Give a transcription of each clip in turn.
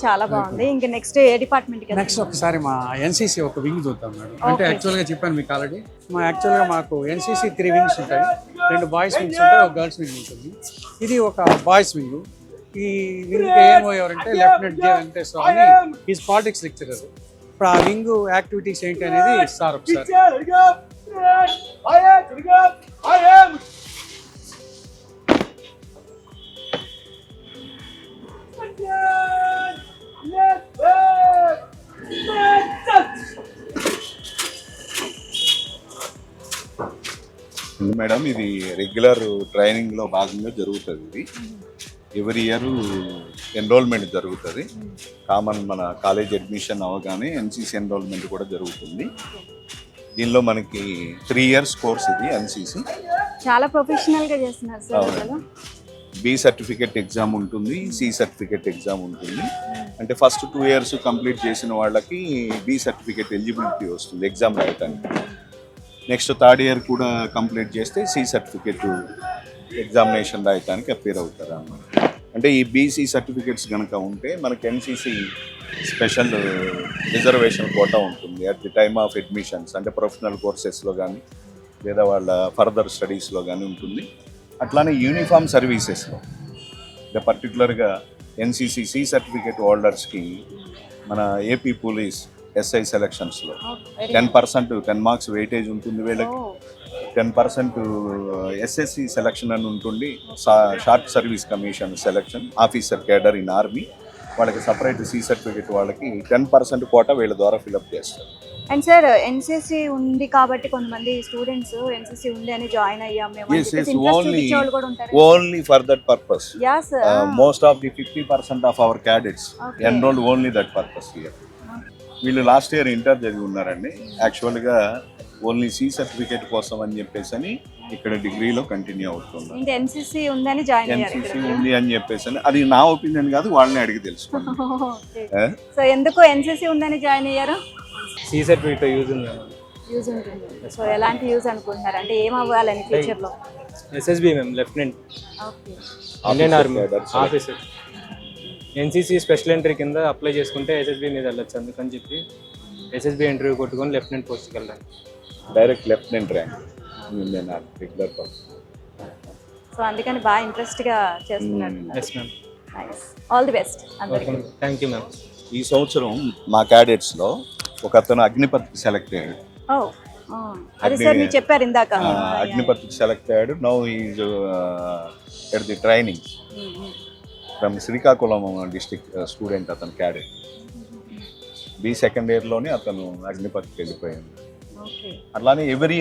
చాలా బాగుంది. ఇంకా నెక్స్ట్ ఏ డిపార్ట్మెంట్ కి? నెక్స్ట్ ఒకసారి మా ఎన్సీసీ ఒక వింగ్ చూద్దాం మేడం. అంటే యాక్చువల్గా చెప్పాను మీకు ఆల్రెడీ, యాక్చువల్గా మాకు ఎన్సీసీ 3 వింగ్స్ ఉంటాయి. 2 బాయ్స్ వింగ్స్ ఉంటాయి, ఒక గర్ల్స్ వింగ్ ఉంటుంది. ఇది ఒక బాయ్స్ వింగ్. ఈ వింగ్ ఏమో ఎవరంటే లెఫ్టినెంట్ జే వెంకటేశ్వర అని ఈజ్ పాలిటిక్స్ లెక్చరర్. ఇప్పుడు ఆ వింగ్ యాక్టివిటీస్ ఏంటి అనేది సార్ ఒకసారి. మేడం ఇది రెగ్యులర్ ట్రైనింగ్ లో భాగంగా జరుగుతుంది. ఇది ఎవ్రీ ఇయర్ ఎన్రోల్మెంట్ జరుగుతుంది. కామన్ మన కాలేజ్ అడ్మిషన్ అవగానే ఎన్సీసీ ఎన్రోల్మెంట్ కూడా జరుగుతుంది. దీనిలో మనకి 3 years కోర్స్ ఇది ఎన్సీసీ. చాలా ప్రొఫెషనల్ గా చేస్తున్నారు సార్. బి సర్టిఫికెట్ ఎగ్జామ్ ఉంటుంది, సి సర్టిఫికెట్ ఎగ్జామ్ ఉంటుంది. అంటే ఫస్ట్ 2 years కంప్లీట్ చేసిన వాళ్ళకి బి సర్టిఫికెట్ ఎలిజిబిలిటీ వస్తుంది ఎగ్జామ్ రాయటానికి. నెక్స్ట్ 3rd year కూడా కంప్లీట్ చేస్తే సి సర్టిఫికెట్ ఎగ్జామినేషన్ రాయటానికి అపేర్ అవుతారు అన్నమాట. అంటే ఈ బీసీ సర్టిఫికెట్స్ కనుక ఉంటే మనకి ఎన్సీసీ స్పెషల్ రిజర్వేషన్ కోటా ఉంటుంది at the time of admissions. అంటే ప్రొఫెషనల్ కోర్సెస్లో కానీ లేదా వాళ్ళ ఫర్దర్ స్టడీస్లో కానీ ఉంటుంది. అట్లానే యూనిఫామ్ సర్వీసెస్లో అంటే పర్టికులర్గా ఎన్సీసీ సి సర్టిఫికేట్ హోల్డర్స్కి మన ఏపీ పోలీస్ ఎస్ఐ సెలక్షన్స్లో 10% 10 marks వెయిటేజ్ ఉంటుంది వీళ్ళకి. 10% ఎస్ఎస్సి సెలక్షన్ అని ఉంటుంది, short service commission selection officer cadre in army. వాళ్ళకి సపరేట్ సి సర్టిఫికేట్ వాళ్ళకి 10% కోటా వీళ్ళ ద్వారా ఫిల్అప్ చేస్తారు. అండ్ సార్ ఎన్సీసీ ఉంది కాబట్టి కొంతమంది స్టూడెంట్స్ ఎన్సీసీ ఉంది అని జాయిన్ అయ్యాం మేము. Only for that purpose. Most of the 50% of our cadets enrolled only that purpose here. వీళ్ళు లాస్ట్ ఇయర్ ఇంటర్ చదివి ఉన్నారండి. యాక్చువల్గా ఓన్లీ సి సర్టిఫికేట్ కోసం అని చెప్పేసి అని ఇక్కడ డిగ్రీలో కంటిన్యూ అవుతుంది. ఎన్సీసీ ఉంది అని చెప్పేసి అని అది నా ఒపీనియన్ కాదు, వాళ్ళని అడిగి తెలుసుకోండి. సో ఎందుకు ఎన్సీసీ ఉందని జాయిన్ అయ్యారు? సి సర్టిఫికేట్ యూజ్ ఉంటుంది. సో ఎలాంటి యూజ్ అనుకుంటున్నారు? అంటే ఏం అవ్వాలని ఫ్యూచర్ లో? ఎస్ఎస్బి మేము lieutenant Indian army officer. NCC special entry కింద అప్లై చేసుకుంటే ఎస్ఎస్బి మీద వెళ్ళొచ్చు. అందుకని చెప్పి ఎస్ఎస్బి ఇంటర్వ్యూ కొట్టుకొని లెఫ్టినెంట్ పోస్ట్కి వెళ్ళాలి. Direct lieutenant rank Indian army regular post. So అందుకని బాగా ఇంట్రెస్ట్ గా చేస్తున్నారు. Yes ma'am. Nice. All the best అందరికీ. Thank you ma'am. ఈ సంవత్సరం మా క్యాడెట్స్లో ఒక అతను అగ్నిపథ్కి సెలెక్ట్ అయ్యాడు. అదే సార్ మీరు చెప్పారు ఇందాక. అగ్నిపథ్కి సెలెక్ట్ అయ్యాడు. Now is at the training from Srikakulam district student. అతను క్యాడెట్ బి 2nd yearలోనే అతను అగ్నిపథ్కి వెళ్ళిపోయాడు. అట్లానే ఎవ్రీ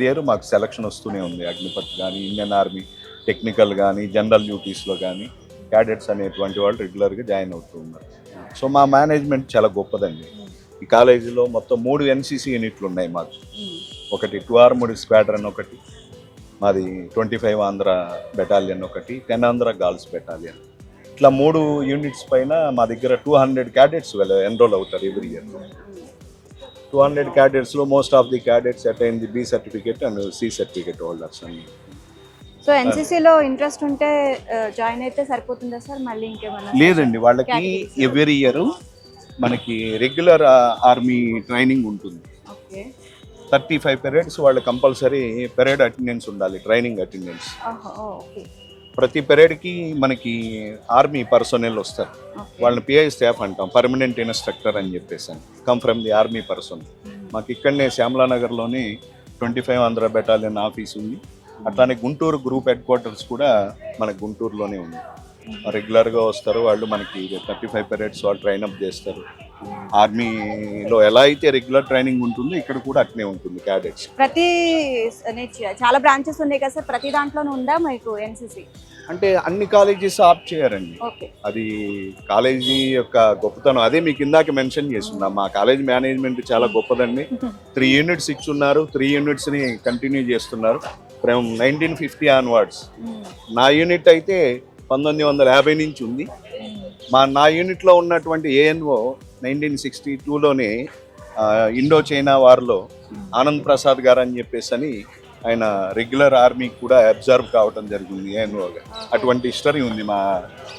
ఇయర్ మాకు సెలక్షన్ వస్తూనే ఉంది. అగ్నిపథ్ కానీ ఇండియన్ ఆర్మీ టెక్నికల్ కానీ జనరల్ డ్యూటీస్లో కానీ క్యాడెట్స్ అనేటువంటి వాళ్ళు రెగ్యులర్గా జాయిన్ అవుతూ ఉన్నారు. సో మా మేనేజ్మెంట్ చాలా గొప్పదండి. ఈ కాలేజీలో మొత్తం 3 ఎన్సీసీ యూనిట్లు ఉన్నాయి మాకు. ఒకటి 2 Armored Squadron, ఒకటి మాది 25 ఆంధ్ర బెటాలియన్, ఒకటి 10 ఆంధ్ర గర్ల్స్ బెటాలియన్. ఇట్లా 3 యూనిట్స్ పైన మా దగ్గర 200 క్యాడెట్స్ ఎన్రోల్ అవుతారు ఎవ్రీ ఇయర్. 200 క్యాడెట్స్లో most of the cadets attain the B certificate and C certificate holders అని. సో ఎన్సీసీలో ఇంట్రెస్ట్ ఉంటే జాయిన్ అయితే సరిపోతుందా సార్? మళ్ళీ ఇంకేమన్నా? లేదండి, వాళ్ళకి ఎవ్రీ ఇయర్ మనకి రెగ్యులర్ ఆర్మీ ట్రైనింగ్ ఉంటుంది. 35 periods వాళ్ళు కంపల్సరీ పెరేడ్ అటెండెన్స్ ఉండాలి, ట్రైనింగ్ అటెండెన్స్. ప్రతి పెరేడ్కి మనకి ఆర్మీ పర్సనల్ వస్తారు. వాళ్ళని పిఐ స్టాఫ్ అంటాం, పర్మనెంట్ ఇన్స్ట్రక్టర్ అని చెప్పేసి come from the army person. మాకు ఇక్కడనే శ్యామలానగర్లోనే 25 ఆంధ్ర బెటాలియన్ ఆఫీస్ ఉంది. అట్లానే గుంటూరు గ్రూప్ హెడ్ క్వార్టర్స్ కూడా మనకు గుంటూరులోనే ఉంది. రెగ్యులర్గా వస్తారు వాళ్ళు. మనకి 35 periods వాళ్ళు ట్రైన్అప్ చేస్తారు. ఆర్మీలో ఎలా అయితే రెగ్యులర్ ట్రైనింగ్ ఉంటుందో ఇక్కడ కూడా అట్నే ఉంటుంది క్యాడెట్స్. ప్రతి చాలా బ్రాంచెస్ ఉన్నాయి కదా సార్, ప్రతి దాంట్లోనే ఉందా మీకు ఎన్సీసీ? అంటే అన్ని కాలేజెస్ ఆప్ట్ చేయరండి, అది కాలేజీ యొక్క గొప్పతనం. అదే మీకు ఇందాక మెన్షన్ చేస్తున్నా, మా కాలేజ్ మేనేజ్మెంట్ చాలా గొప్పదండి. 3 units ఇచ్చున్నారు, 3 unitsని కంటిన్యూ చేస్తున్నారు ఫ్రమ్ 1950 ఆన్వర్డ్స్. నా యూనిట్ అయితే 1950 నుంచి ఉంది. నా యూనిట్లో ఉన్నటువంటి ఏఎన్ఓ 1962లోనే ఇండో చైనా వార్లో ఆనంద్ ప్రసాద్ గారు అని చెప్పేసి అని ఆయన రెగ్యులర్ ఆర్మీకి కూడా అబ్జర్వ్ కావడం జరిగింది ఏఎన్ఓగా. అటువంటి హిస్టరీ ఉంది మా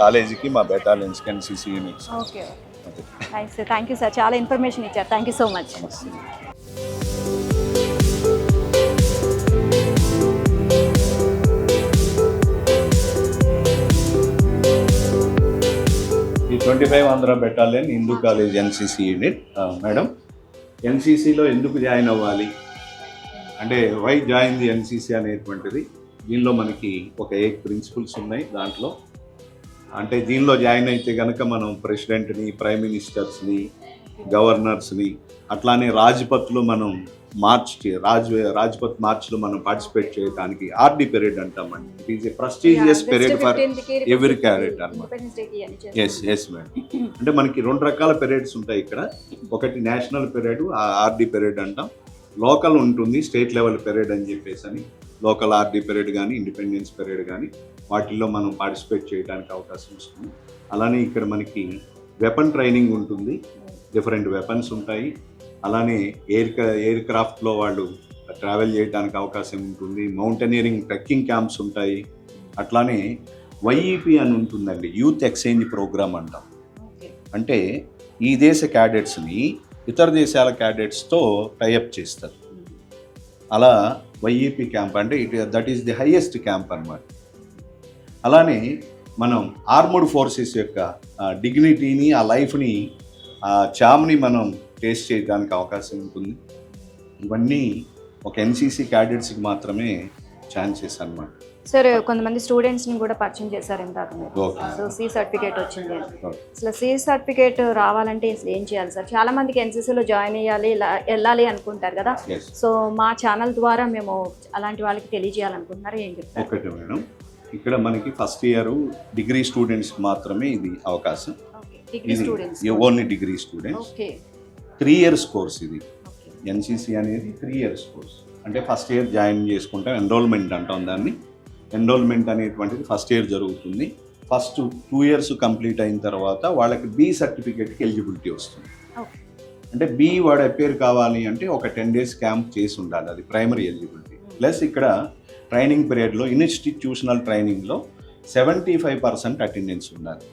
కాలేజీకి, మా బెటాలియన్స్కి, NCC units. Okay nice, thank you sir, చాలా ఇన్ఫర్మేషన్ ఇచ్చారు, థ్యాంక్ యూ సో మచ్. ఈ 25 Andhra battalion Hindu college NCC unit. Madam, ఎన్సీసీలో ఎందుకు జాయిన్ అవ్వాలి అంటే వై జాయిన్ ది ఎన్సీసీ అనేటువంటిది, దీనిలో మనకి ఒక 8 ప్రిన్సిపల్స్ ఉన్నాయి. దాంట్లో అంటే దీనిలో జాయిన్ అయితే కనుక మనం ప్రెసిడెంట్ని, ప్రైమ్ మినిస్టర్స్ని, గవర్నర్స్ని, అట్లానే రాజ్పథ్లో మనం రాజ్పథ్ మార్చ్లో మనం పార్టిసిపేట్ చేయడానికి ఆర్డీ పెరేడ్ అంటామండి. It is a prestigious parade for every cadet అన్నమాట. Yes madam. అంటే మనకి 2 రకాల పెరేడ్స్ ఉంటాయి ఇక్కడ. ఒకటి నేషనల్ పెరేడ్, ఆర్డీ పెరేడ్ అంటాం. లోకల్ ఉంటుంది, స్టేట్ లెవెల్ పెరేడ్ అని చెప్పేసి అని. లోకల్ ఆర్డీ పెరేడ్ కానీ, ఇండిపెండెన్స్ పెరేడ్ కానీ వాటిల్లో మనం పార్టిసిపేట్ చేయడానికి అవకాశం వస్తుంది. అలానే ఇక్కడ మనకి వెపన్ ట్రైనింగ్ ఉంటుంది, డిఫరెంట్ వెపన్స్ ఉంటాయి. అలానే ఎయిర్ క్రాఫ్ట్లో వాళ్ళు ట్రావెల్ చేయడానికి అవకాశం ఉంటుంది. మౌంటైనీరింగ్ ట్రెక్కింగ్ క్యాంప్స్ ఉంటాయి. అట్లానే వైఈపీ అని ఉంటుందండి, యూత్ ఎక్స్చేంజ్ ప్రోగ్రామ్ అంటాం. అంటే ఈ దేశ క్యాడెట్స్ని ఇతర దేశాల క్యాడెట్స్తో టైఅప్ చేస్తారు. అలా వైఈపీ క్యాంప్ అంటే that is the highest camp అన్నమాట. అలానే మనం ఆర్మర్డ్ ఫోర్సెస్ యొక్క డిగ్నిటీని, ఆ లైఫ్ని, ఆ చామ్ని మనం టేస్ట్ చేయడానికి అవకాశం ఉంటుంది. ఇవన్నీ ఒక ఎన్సీసీ క్యాడెట్స్కి మాత్రమే ఛాన్సెస్ అన్నమాట. సార్ కొంతమంది స్టూడెంట్స్ని కూడా పరిచయం చేశారు ఇందాక మీరు. సో సి సర్టిఫికేట్ వచ్చింది అని. అసలు సి సర్టిఫికేట్ రావాలంటే అసలు ఏం చేయాలి సార్? చాలా మందికి ఎన్సీసీలో జాయిన్ అయ్యాలి, వెళ్ళాలి అనుకుంటారు కదా. సో మా ఛానల్ ద్వారా మేము అలాంటి వాళ్ళకి తెలియజేయాలనుకుంటున్నారు, ఏం చెప్తారు? ఒకటి మేడం, ఇక్కడ మనకి ఫస్ట్ ఇయర్ డిగ్రీ స్టూడెంట్స్ మాత్రమే ఇది అవకాశం. ఇది only degree students. 3 years course ఇది. ఎన్సీసీ అనేది 3 years కోర్స్. అంటే ఫస్ట్ ఇయర్ జాయిన్ చేసుకుంటాం, ఎన్రోల్మెంట్ అంటాం దాన్ని. ఎన్రోల్మెంట్ అనేటువంటిది ఫస్ట్ ఇయర్ జరుగుతుంది. ఫస్ట్ 2 years కంప్లీట్ అయిన తర్వాత వాళ్ళకి బి సర్టిఫికేట్కి ఎలిజిబిలిటీ వస్తుంది. అంటే బి వాడు అపేర్ కావాలి అంటే ఒక 10 days క్యాంప్ చేసి ఉండాలి, అది ప్రైమరీ ఎలిజిబిలిటీ. ప్లస్ ఇక్కడ ట్రైనింగ్ పీరియడ్లో ఇన్స్టిట్యూషనల్ ట్రైనింగ్లో 75% అటెండెన్స్ ఉండాలి.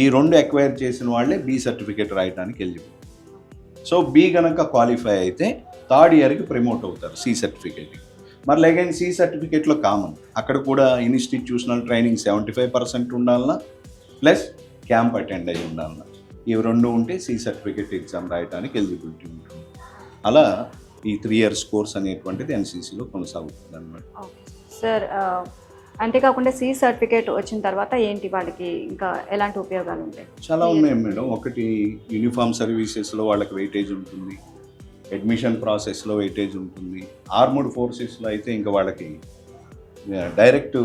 ఈ 2 ఎక్వైర్ చేసిన వాళ్ళే బి సర్టిఫికేట్ రాయడానికి ఎలిజిబుల్. సో బి కనుక క్వాలిఫై అయితే 3rd yearకి ప్రమోట్ అవుతారు సి సర్టిఫికేట్కి. మరి అగైన్ సి సర్టిఫికేట్లో కామన్, అక్కడ కూడా ఇన్స్టిట్యూషనల్ ట్రైనింగ్ 75% ఉండాలన్నా, ప్లస్ క్యాంప్ అటెండ్ అయ్యి ఉండాలన్నా. ఇవి 2 ఉంటే సి సర్టిఫికేట్ ఎగ్జామ్ రాయడానికి ఎలిజిబిలిటీ ఉంటుంది. అలా ఈ 3 years కోర్స్ అనేటువంటిది ఎన్సీసీలో కొనసాగుతుంది అన్నమాట. సార్ అంతేకాకుండా సి సర్టిఫికేట్ వచ్చిన తర్వాత ఏంటి వాళ్ళకి ఇంకా ఎలాంటి ఉపయోగాలు ఉంటాయి? చాలా ఉన్నాయి మేడం. ఒకటి యూనిఫామ్ సర్వీసెస్లో వాళ్ళకి వెయిటేజ్ ఉంటుంది, అడ్మిషన్ ప్రాసెస్లో వెయిటేజ్ ఉంటుంది. ఆర్మర్డ్ ఫోర్సెస్లో అయితే ఇంకా వాళ్ళకి డైరెక్ట్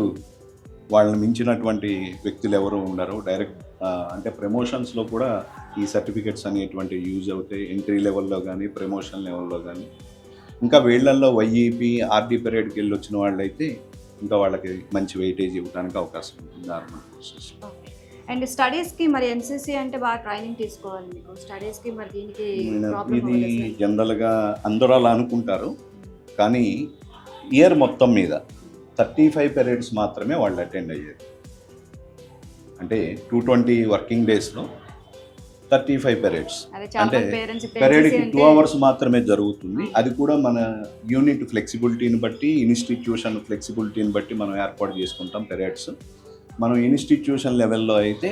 వాళ్ళని మించినటువంటి వ్యక్తులు ఎవరు ఉండరు. డైరెక్ట్ అంటే ప్రమోషన్స్లో కూడా ఈ సర్టిఫికెట్స్ అనేటువంటి యూజ్ అవుతాయి, ఎంట్రీ లెవెల్లో కానీ, ప్రమోషన్ లెవెల్లో కానీ. ఇంకా వీళ్ళల్లో వైఈపీ, ఆర్డీ పీరియడ్కి వెళ్ళి వచ్చిన వాళ్ళైతే ఇంకా వాళ్ళకి మంచి వెయిటేజ్ ఇవ్వడానికి అవకాశం ఉంటుంది ఆర్మర్డ్ ఫోర్సెస్. అండ్ స్టడీస్కి మరి ఎన్సీసీ అంటే బాగా ట్రైనింగ్ తీసుకోవాలి మీకు. స్టడీస్కి మరి దీనికి ఇది జనరల్గా అందరూ అలా అనుకుంటారు, కానీ ఇయర్ మొత్తం మీద 35 periods మాత్రమే వాళ్ళు అటెండ్ అయ్యేది. అంటే 220 వర్కింగ్ డేస్లో 35 periods. అంటే పెరేడ్కి 2 hours మాత్రమే జరుగుతుంది. అది కూడా మన యూనిట్ ఫ్లెక్సిబిలిటీని బట్టి, ఇన్స్టిట్యూషన్ ఫ్లెక్సిబిలిటీని బట్టి మనం ఏర్పాటు చేసుకుంటాం పెరేడ్స్. మనం ఇన్స్టిట్యూషన్ లెవెల్లో అయితే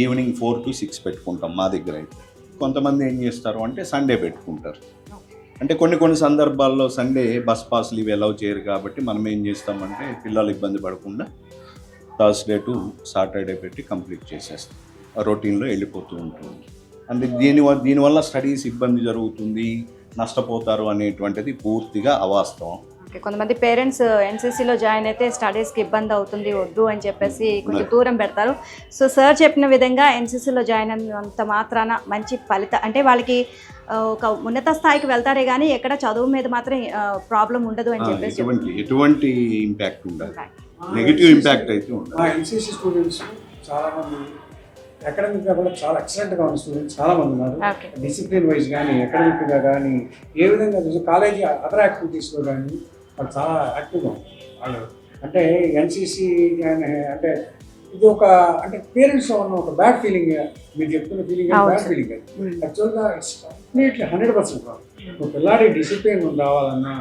ఈవినింగ్ 4 to 6 పెట్టుకుంటాం మా దగ్గర అయితే. కొంతమంది ఏం చేస్తారు అంటే సండే పెట్టుకుంటారు. అంటే కొన్ని సందర్భాల్లో సండే బస్ పాస్లు ఇవి అలౌ చేయరు కాబట్టి మనం ఏం చేస్తామంటే పిల్లలు ఇబ్బంది పడకుండా థర్స్డే టు సాటర్డే పెట్టి కంప్లీట్ చేసేస్తాం. రొటీన్లో వెళ్ళిపోతూ ఉంటుంది. అంటే దీనివల్ల స్టడీస్ ఇబ్బంది జరుగుతుంది, నష్టపోతారు అనేటువంటిది పూర్తిగా అవాస్తవం. కొంతమంది పేరెంట్స్ ఎన్సీసీలో జాయిన్ అయితే స్టడీస్కి ఇబ్బంది అవుతుంది, వద్దు అని చెప్పేసి కొంచెం దూరం పెడతారు. సో సార్ చెప్పిన విధంగా ఎన్సీసీలో జాయిన్ అయినంత మాత్రాన మంచి అంటే వాళ్ళకి ఒక ఉన్నత స్థాయికి వెళ్తారే కానీ ఎక్కడ చదువు మీద మాత్రం ప్రాబ్లం ఉండదు అని చెప్పేసి ఎటువంటి ఇంపాక్ట్ ఉండదు, నెగిటివ్ ఇంపాక్ట్ అయితే ఉండదు. ఎన్సీసీ స్టూడెంట్స్ చాలామంది అకాడమిక్గా కూడా చాలా ఎక్సలెంట్గా ఉన్న స్టూడెంట్స్ చాలామంది ఉన్నారు. డిసిప్లిన్ వైజ్ కానీ, అకాడమిక్గా కానీ, ఏ విధంగా కాలేజీ అదర్ యాక్టివిటీస్లో కానీ వాళ్ళు చాలా యాక్టివ్గా ఉంటారు వాళ్ళు. అంటే ఎన్సీసీ అంటే ఇది ఒక అంటే పేరెంట్స్ ఉన్న ఒక బ్యాడ్ ఫీలింగ్, మీరు చెప్తున్న ఫీలింగ్ బ్యాడ్ ఫీలింగ్ అది. యాక్చువల్గా ఇట్స్ కంప్లీట్లీ 100% రావాలి. ఒక పిల్లాడి డిసిప్లిన్ రావాలన్నా,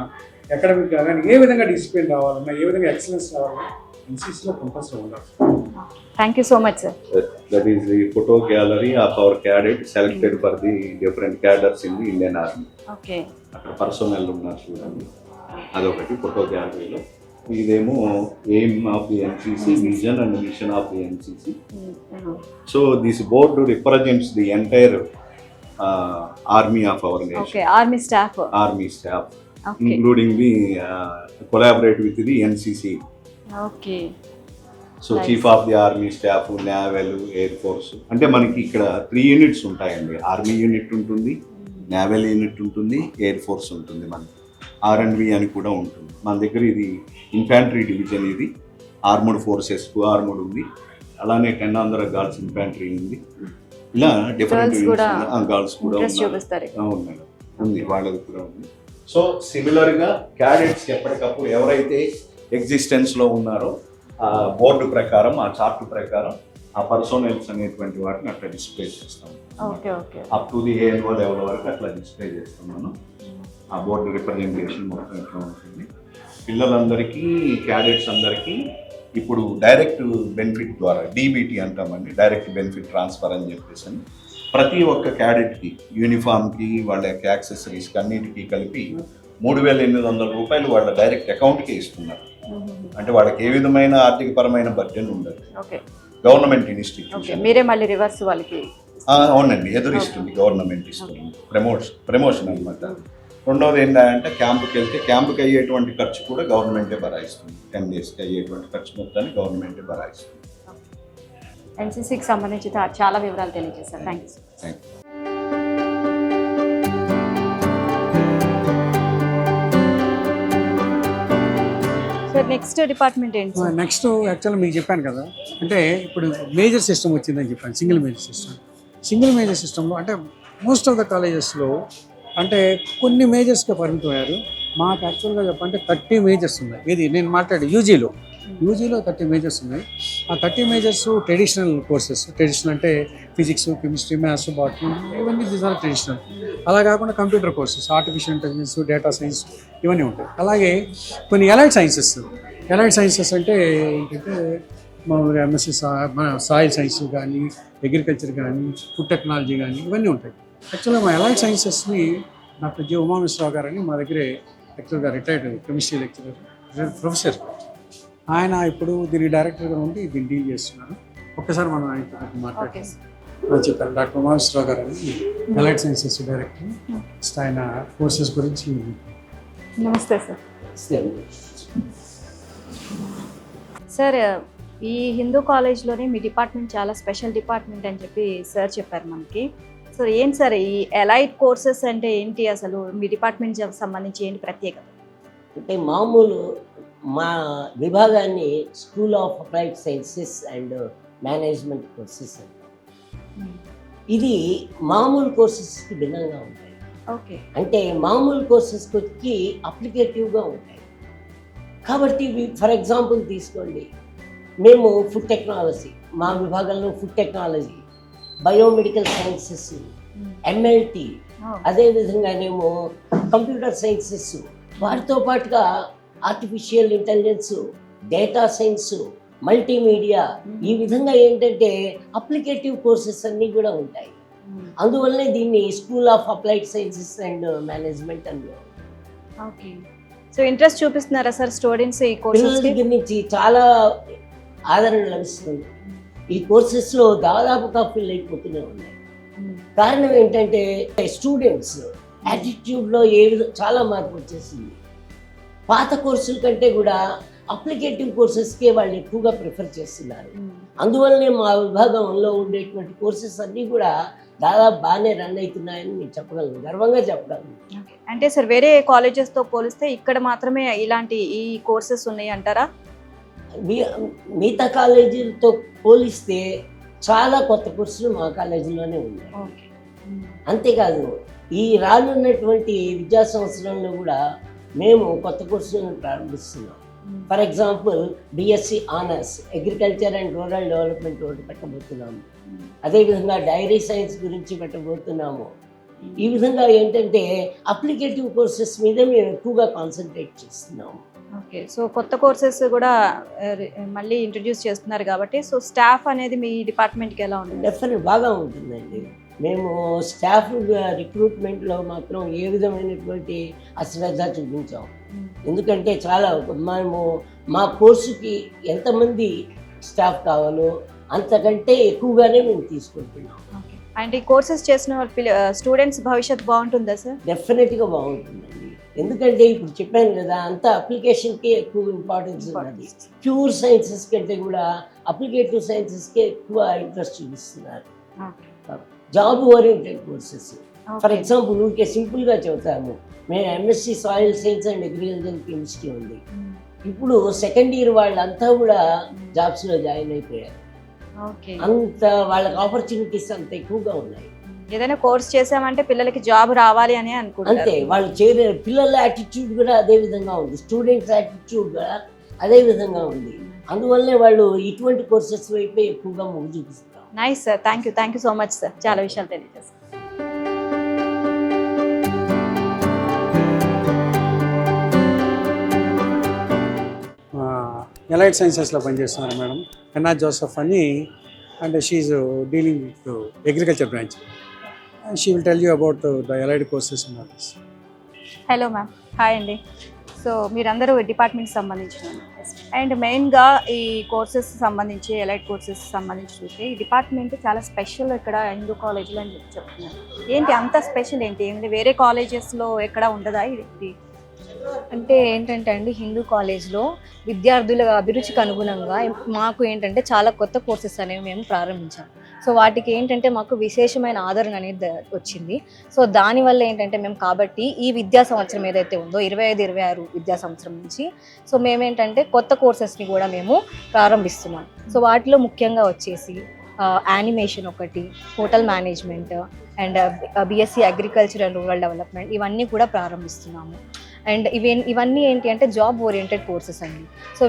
అకాడమిక్గా కానీ ఏ విధంగా డిసిప్లిన్ రావాలన్నా, ఏ విధంగా ఎక్సలెన్స్ రావాలన్నా ఎన్సీసీలో కంపల్సరీ ఉండాలి. Thank you so much sir. That is the photo gallery of our cadet selected for the different cadets in the Indian Army. Okay, అక్కడ పర్సనల్ ఉన్నారు చూడండి, అదొకటి ఫోటో గ్యాలరీలో. ఇదేమో aim of the NCC, vision and machine of the NCC. So this board represents the entire army of our nation, okay, army staff, okay, including the collaborate with the NCC. Okay. So chief of the army staff, naval, air force. అంటే మనకి ఇక్కడ 3 units ఉంటాయండి. Army unit ఉంటుంది, naval unit ఉంటుంది, air force ఉంటుంది, మనకి R&B అని కూడా ఉంటుంది. మన దగ్గర ఇది ఇన్ఫాంట్రీ డివిజన్, ఇది ఆర్మడ్ ఫోర్సెస్, ఆర్మడ్ ఉంది. అలానే 10 ఆంధ్ర గర్ల్స్ ఇన్ఫాంట్రీ ఉంది. ఇలా డిఫరెంట్ గర్ల్స్ కూడా ఉన్నాయి, ఉంది, వాళ్ళది కూడా ఉంది. సో సిమిలర్గా క్యాడెట్స్ ఎప్పటికప్పుడు ఎవరైతే ఎగ్జిస్టెన్స్లో ఉన్నారో ఆ బోర్డు ప్రకారం, ఆ చార్ట్ ప్రకారం ఆ పర్సోనల్స్ అనేటువంటి వాటిని అట్లా డిస్ప్లే చేస్తాం. Up to the ANO level వరకు అట్లా డిస్ప్లే చేస్తాం మనం. ఆ బోర్డు రిప్రజెంటేషన్ మొత్తం ఎట్లా ఉంటుంది. పిల్లలందరికీ, క్యాడెట్స్ అందరికీ ఇప్పుడు డైరెక్ట్ బెనిఫిట్ ద్వారా DBT అంటామండి, డైరెక్ట్ బెనిఫిట్ ట్రాన్స్ఫర్ అని చెప్పేసి ప్రతి ఒక్క క్యాడెట్కి యూనిఫామ్కి, వాళ్ళ యొక్క యాక్సెసరీస్కి అన్నిటికీ కలిపి 3,800 రూపాయలు వాళ్ళ డైరెక్ట్ అకౌంట్కే ఇస్తున్నారు. అంటే వాళ్ళకి ఏ విధమైన ఆర్థికపరమైన బడ్జెట్ ఉండదు. గవర్నమెంట్ ఇన్స్టిట్యూషన్, మీరే మళ్ళీ రివర్స్ వాళ్ళకి? అవునండి, ఎదురిస్తుంది గవర్నమెంట్, ఇస్తుంది. ప్రమోషన్ అనమాట. రెండవది ఏంటంటే క్యాంపుకి వెళ్తే క్యాంపుకి అయ్యేటువంటి ఖర్చు కూడా గవర్నమెంటే భరాయిస్తుంది. 10 డేస్కి అయ్యేటువంటి ఖర్చు మొత్తాన్ని గవర్నమెంటే భరాయిస్తుంది. ఎన్సీసీకి సంబంధించి చాలా వివరాలు తెలియజేశారు. Thank you. Thank you. Sir, next department ఏంటి? నెక్స్ట్ యాక్చువల్గా మీకు చెప్పాను కదా, అంటే ఇప్పుడు మేజర్ సిస్టమ్ వచ్చిందని చెప్పాను, single major system. Single major సిస్టంలో అంటే మోస్ట్ ఆఫ్ ద కాలేజెస్లో అంటే కొన్ని మేజర్స్గా పరిమితం అయ్యారు. మాకు యాక్చువల్గా చెప్పంటే 30 మేజర్స్ ఉన్నాయి. ఇది నేను మాట్లాడే యూజీలో 30 మేజర్స్ ఉన్నాయి. ఆ 30 మేజర్స్ ట్రెడిషనల్ కోర్సెస్. ట్రెడిషనల్ అంటే ఫిజిక్స్, కెమిస్ట్రీ, మ్యాథ్స్, బాటనీ, ఇవన్నీ దీస్ ఆర్ ట్రెడిషనల్. అలా కాకుండా computer courses, artificial intelligence, data science, ఇవన్నీ ఉంటాయి. అలాగే కొన్ని ఎలైడ్ సైన్సెస్. ఎలైడ్ సైన్సెస్ అంటే ఏంటంటే మామూలుగా MSc మన సాయిల్ సైన్స్ కానీ, అగ్రికల్చర్ కానీ, ఫుడ్ టెక్నాలజీ కానీ, ఇవన్నీ ఉంటాయి. యాక్చువల్గా మా ఎలైడ్ సైన్సెస్ని డాక్టర్ జి ఉమామేశ్వరరావు గారు అని మా దగ్గరే యాక్చువల్గా రిటైర్డ్ కెమిస్ట్రీ లెక్చరర్, ప్రొఫెసర్. ఆయన ఇప్పుడు దీని డైరెక్టర్గా ఉండి దీన్ని డీల్ చేస్తున్నారు. ఒక్కసారి మనం ఆయనతో మాట్లాడుతున్నాం. చెప్పారు డాక్టర్ ఉమామేశ్వరరావు గారు అని ఎలైడ్ సైన్సెస్ డైరెక్టర్. ఆయన కోర్సెస్ గురించి. నమస్తే సార్. సార్, ఈ హిందూ కాలేజ్లోనే మీ డిపార్ట్మెంట్ చాలా స్పెషల్ డిపార్ట్మెంట్ అని చెప్పి సార్ చెప్పారు మనకి. సో ఏంటి సార్ ఈ ఎలైడ్ కోర్సెస్ అంటే ఏంటి, అసలు మీ డిపార్ట్మెంట్ సంబంధించి ఏంటి ప్రత్యేకత? అంటే మామూలు మా విభాగాన్ని school of applied sciences and management courses అంటారు. ఇది మామూలు కోర్సెస్కి భిన్నంగా ఉంటాయి. ఓకే. అంటే మామూలు కోర్సెస్కి వచ్చి అప్లికేటివ్గా ఉంటాయి. కాబట్టి ఫర్ ఎగ్జాంపుల్ తీసుకోండి, మేము ఫుడ్ టెక్నాలజీ, మా విభాగంలో food technology, biomedical sciences, MLT, అదేవిధంగానేమో కంప్యూటర్ సైన్సెస్, వాటితో పాటుగా artificial intelligence, data science, multimedia, ఈ విధంగా ఏంటంటే అప్లికేటివ్ కోర్సెస్ అన్నీ కూడా ఉంటాయి. అందువల్లనే దీన్ని school of applied sciences and management అని. ఓకే. సో ఇంట్రెస్ట్ చూపిస్తున్నారా సార్ స్టూడెంట్స్ ఈ కోర్సెస్ దగ్గర నుంచి? చాలా ఆదరణ లభిస్తుంది. ఈ కోర్సెస్లో దాదాపుగా ఫిల్ అయిపోతూనే ఉన్నాయి. కారణం ఏంటంటే స్టూడెంట్స్ యాటిట్యూడ్లో చాలా మార్పు వచ్చేసింది. పాత కోర్సుల కంటే కూడా అప్లికేటివ్ కోర్సెస్కే వాళ్ళు ఎక్కువగా ప్రిఫర్ చేస్తున్నారు. అందువల్లనే మా విభాగంలో ఉండేటువంటి కోర్సెస్ అన్నీ కూడా దాదాపు బాగానే రన్ అవుతున్నాయని నేను చెప్పగలను, గర్వంగా చెప్పగలను. అంటే సార్, వేరే కాలేజెస్తో పోలిస్తే ఇక్కడ మాత్రమే ఇలాంటి ఈ కోర్సెస్ ఉన్నాయి అంటారా? మిగతా కాలేజీలతో పోలిస్తే చాలా కొత్త కోర్సులు మా కాలేజీలోనే ఉన్నాయి. అంతేకాదు, ఈ రానున్నటువంటి విద్యా సంవత్సరంలో కూడా మేము కొత్త కోర్సులను ప్రారంభిస్తున్నాం. For example BSc honours agriculture and rural development ఒకటి పెట్టబోతున్నాము. అదేవిధంగా డైరీ సైన్స్ గురించి పెట్టబోతున్నాము. ఈ విధంగా ఏంటంటే అప్లికేటివ్ కోర్సెస్ మీద మేము ఎక్కువగా కాన్సన్ట్రేట్ చేస్తున్నాము. ఓకే, సో కొత్త కోర్సెస్ కూడా మళ్ళీ ఇంట్రడ్యూస్ చేస్తున్నారు కాబట్టి సో స్టాఫ్ అనేది మీ డిపార్ట్మెంట్కి ఎలా ఉంటుంది? డెఫినెట్ బాగా ఉంటుందండి. మేము స్టాఫ్ రిక్రూట్మెంట్లో మాత్రం ఏ విధమైనటువంటి అశ్రద్ధ చూపించాం. ఎందుకంటే చాలా మేము మా కోర్సుకి ఎంతమంది స్టాఫ్ కావాలో అంతకంటే ఎక్కువగానే మేము తీసుకుంటున్నాం. ఓకే, అంటే ఈ కోర్సెస్ చేసిన స్టూడెంట్స్ భవిష్యత్తు బాగుంటుందా సార్? డెఫినెట్గా బాగుంటుందండి. ఎందుకంటే ఇప్పుడు చెప్పాను కదా, అంత అప్లికేషన్కి ఎక్కువ ఇంపార్టెన్స్ ఉన్నది. ప్యూర్ సైన్సెస్ కంటే కూడా అప్లికేటివ్ సైన్సెస్కే ఎక్కువ ఇంట్రెస్ట్ చూపిస్తున్నారు. Job oriented courses. For example ఊరికే సింపుల్గా చెబుతాము, మేము MSc soil science and agriculture chemistry ఉంది. ఇప్పుడు సెకండ్ ఇయర్ వాళ్ళంతా కూడా జాబ్స్లో జాయిన్ అయిపోయారు. అంత వాళ్ళకి ఆపర్చునిటీస్ అంత ఎక్కువగా ఉన్నాయి. ఏదైనా కోర్స్ చేసామంటే పిల్లలకి జాబ్ రావాలి అని అనుకుంటారు. అంతే, వాళ్ళు చేరే పిల్లల యాటిట్యూడ్ కూడా అదే విధంగా ఉంది, స్టూడెంట్స్ యాటిట్యూడ్ కూడా అదే విధంగా ఉంది. అందువల్లే వాళ్ళు ఇటువంటి కోర్సెస్ వైపే ఎక్కువగా మొగ్గు చూపిస్తారు. Nice sir, thank you so much sir, చాలా విషయాలు తెలియజేస్తారు. ఎలైట్ సైన్సెస్లో పనిచేస్తున్నారు మేడం ఎన్నా జోసెఫ్ అని. And she's dealing with agriculture branch. She will tell you about the allied courses and all. Hello ma'am, hi అండి. సో మీరందరూ డిపార్ట్మెంట్కి సంబంధించిన and మెయిన్గా ఈ కోర్సెస్ సంబంధించి ఎలైట్ కోర్సెస్ సంబంధించి చూస్తే ఈ డిపార్ట్మెంట్ చాలా స్పెషల్ ఇక్కడ హిందూ కాలేజ్లో అని చెప్తున్నారు. ఏంటి అంత స్పెషల్ ఏంటి? వేరే కాలేజెస్లో ఎక్కడ ఉండదా ఇది? అంటే ఏంటంటే అండి, హిందూ కాలేజ్లో విద్యార్థుల అభిరుచికి అనుగుణంగా మాకు ఏంటంటే చాలా కొత్త కోర్సెస్ అనేవి మేము ప్రారంభించాం. సో వాటికి ఏంటంటే మాకు విశేషమైన ఆదరణ అనేది వచ్చింది. సో దానివల్ల ఏంటంటే మేము కాబట్టి ఈ విద్యా సంవత్సరం ఏదైతే ఉందో 25-26 విద్యా సంవత్సరం నుంచి సో మేమేంటంటే కొత్త కోర్సెస్ని కూడా మేము ప్రారంభిస్తున్నాం. సో వాటిలో ముఖ్యంగా వచ్చేసి యానిమేషన్ ఒకటి, hotel management and BSc agriculture and rural development, ఇవన్నీ కూడా ప్రారంభిస్తున్నాము. అండ్ ఇవన్నీ ఏంటి అంటే జాబ్ ఓరియంటెడ్ కోర్సెస్ అండి. సో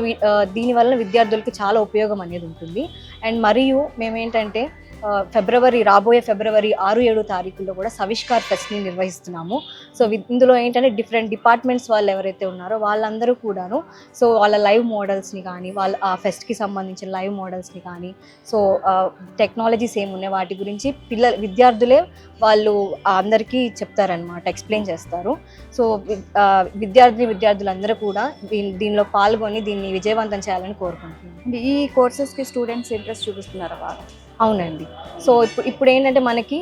దీనివల్ల విద్యార్థులకి చాలా ఉపయోగం అనేది ఉంటుంది. అండ్ మరియు మేమేంటంటే రాబోయే ఫిబ్రవరి 6-7 తారీఖుల్లో కూడా సవిష్కార్ ఫెస్ట్ని నిర్వహిస్తున్నాము. సో ఇందులో ఏంటంటే డిఫరెంట్ డిపార్ట్మెంట్స్ వాళ్ళు ఎవరైతే ఉన్నారో వాళ్ళందరూ కూడాను సో వాళ్ళ లైవ్ మోడల్స్ని కానీ వాళ్ళ ఆ ఫెస్ట్కి సంబంధించిన లైవ్ మోడల్స్ని కానీ సో టెక్నాలజీస్ ఏమున్నాయి వాటి గురించి విద్యార్థులే వాళ్ళు అందరికీ చెప్తారనమాట, ఎక్స్ప్లెయిన్ చేస్తారు. సో విద్యార్థులందరూ కూడా దీనిలో పాల్గొని దీన్ని విజయవంతం చేయాలని కోరుకుంటున్నాను. ఈ కోర్సెస్కి స్టూడెంట్స్ ఇంట్రెస్ట్ చూపిస్తున్నారా బాగా? అవునండి. సో ఇప్పుడు ఏంటంటే మనకి